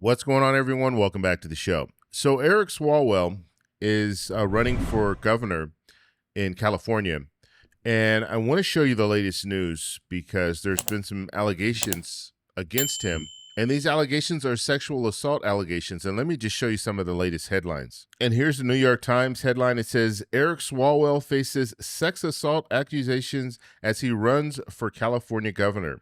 What's going on, everyone? Welcome back to the show. So Eric Swalwell is running for governor in California, and I want to show you the latest news because there's been some allegations against him, and these allegations are sexual assault allegations. And let me just show you some of the latest headlines. And here's the New York Times headline. It says, Eric Swalwell faces sex assault accusations as he runs for California governor.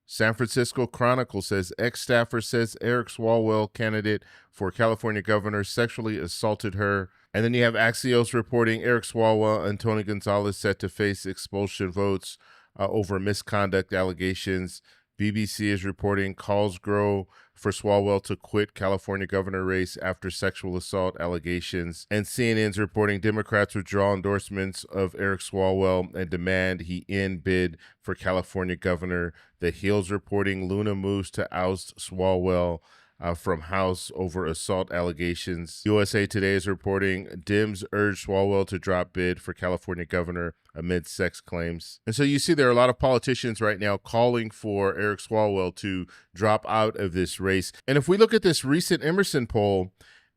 San Francisco Chronicle says ex-staffer says Eric Swalwell, candidate for California governor, sexually assaulted her. And then you have Axios reporting Eric Swalwell and Tony Gonzalez set to face expulsion votes over misconduct allegations. BBC is reporting calls grow for Swalwell to quit California governor race after sexual assault allegations. And CNN's reporting Democrats withdraw endorsements of Eric Swalwell and demand he end bid for California governor. The Hill's reporting Luna moves to oust Swalwell from House over assault allegations. USA Today is reporting Dems urge Swalwell to drop bid for California governor amid sex claims. And so you see there are a lot of politicians right now calling for Eric Swalwell to drop out of this race. And if we look at this recent Emerson poll,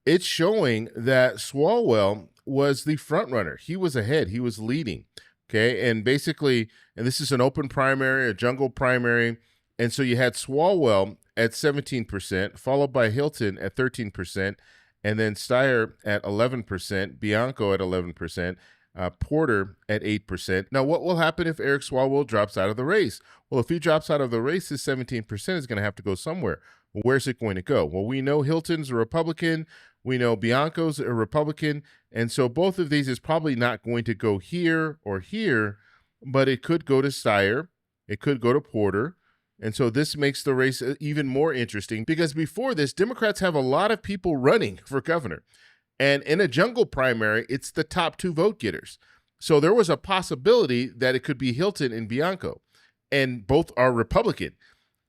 it's showing that Swalwell was the front runner. He was ahead. He was leading. Okay. And basically, and this is an open primary, a jungle primary. And so you had Swalwell at 17%, followed by Hilton at 13%, and then Steyer at 11%, Bianco at 11%, Porter at 8%. Now, what will happen if Eric Swalwell drops out of the race? Well, if he drops out of the race, his 17% is going to have to go somewhere. Well, where's it going to go? Well, we know Hilton's a Republican. We know Bianco's a Republican. And so both of these is probably not going to go here or here, but it could go to Steyer. It could go to Porter. And so this makes the race even more interesting because before this, Democrats have a lot of people running for governor. And in a jungle primary, it's the top two vote getters. So there was a possibility that it could be Hilton and Bianco, and both are Republican.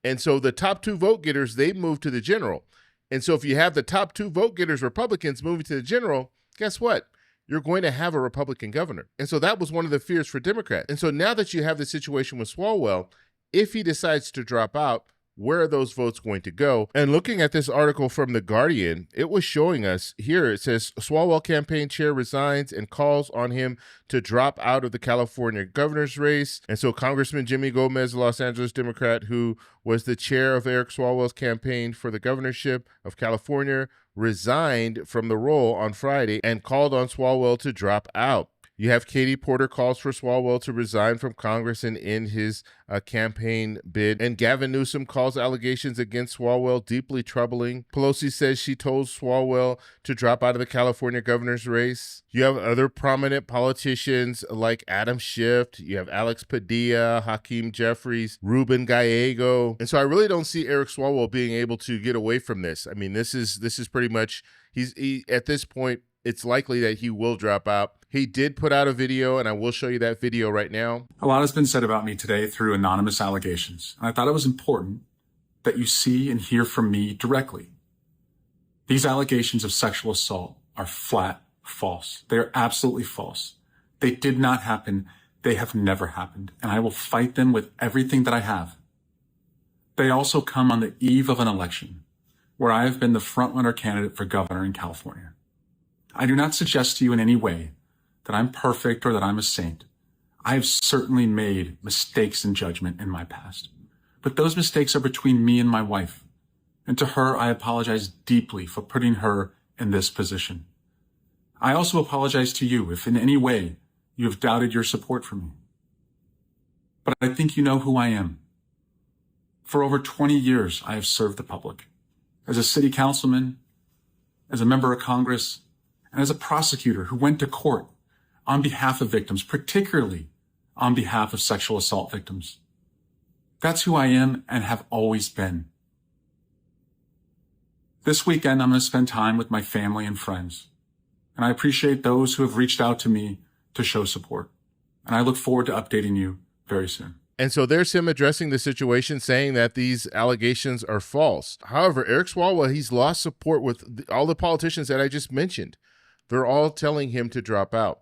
And so the top two vote getters, they move to the general. And so if you have the top two vote getters, Republicans, moving to the general, guess what? You're going to have a Republican governor. And so that was one of the fears for Democrats. And so now that you have the situation with Swalwell, if he decides to drop out, where are those votes going to go? And looking at this article from The Guardian, it was showing us here, it says Swalwell campaign chair resigns and calls on him to drop out of the California governor's race. And so Congressman Jimmy Gomez, Los Angeles Democrat, who was the chair of Eric Swalwell's campaign for the governorship of California, resigned from the role on Friday and called on Swalwell to drop out. You have Katie Porter calls for Swalwell to resign from Congress and end his campaign bid. And Gavin Newsom calls allegations against Swalwell deeply troubling. Pelosi says she told Swalwell to drop out of the California governor's race. You have other prominent politicians like Adam Schiff. You have Alex Padilla, Hakeem Jeffries, Ruben Gallego. And so I really don't see Eric Swalwell being able to get away from this. I mean, this is pretty much, he at this point, it's likely that he will drop out. He did put out a video, and I will show you that video right now. A lot has been said about me today through anonymous allegations, and I thought it was important that you see and hear from me directly. These allegations of sexual assault are flat false. They are absolutely false. They did not happen. They have never happened, and I will fight them with everything that I have. They also come on the eve of an election where I have been the frontrunner candidate for governor in California. I do not suggest to you in any way that I'm perfect or that I'm a saint. I have certainly made mistakes in judgment in my past, but those mistakes are between me and my wife. And to her, I apologize deeply for putting her in this position. I also apologize to you if in any way you have doubted your support for me. But I think you know who I am. For over 20 years, I have served the public as a city councilman, as a member of Congress, and as a prosecutor who went to court on behalf of victims, particularly on behalf of sexual assault victims. That's who I am and have always been. This weekend, I'm going to spend time with my family and friends, and I appreciate those who have reached out to me to show support. And I look forward to updating you very soon. And so there's him addressing the situation, saying that these allegations are false. However, Eric Swalwell, he's lost support with all the politicians that I just mentioned. They're all telling him to drop out.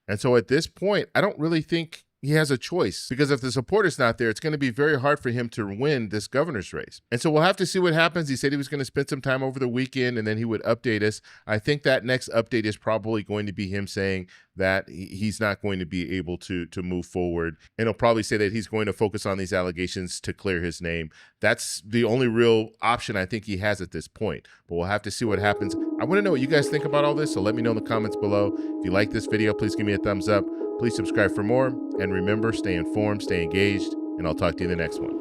And so at this point, I don't really think he has a choice, because if the support is not there, it's going to be very hard for him to win this governor's race. And so we'll have to see what happens. He said he was going to spend some time over the weekend and then he would update us. I think that next update is probably going to be him saying that he's not going to be able to move forward. And he'll probably say that he's going to focus on these allegations to clear his name. That's the only real option I think he has at this point. But we'll have to see what happens. I want to know what you guys think about all this, so let me know in the comments below. If you like this video, please give me a thumbs up. Please subscribe for more. And remember, stay informed, stay engaged, and I'll talk to you in the next one.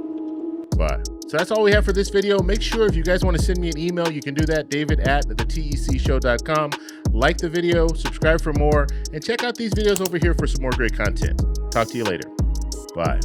Bye. So that's all we have for this video. Make sure if you guys want to send me an email, you can do that, david@thetecshow.com. Like the video, subscribe for more, and check out these videos over here for some more great content. Talk to you later. Bye.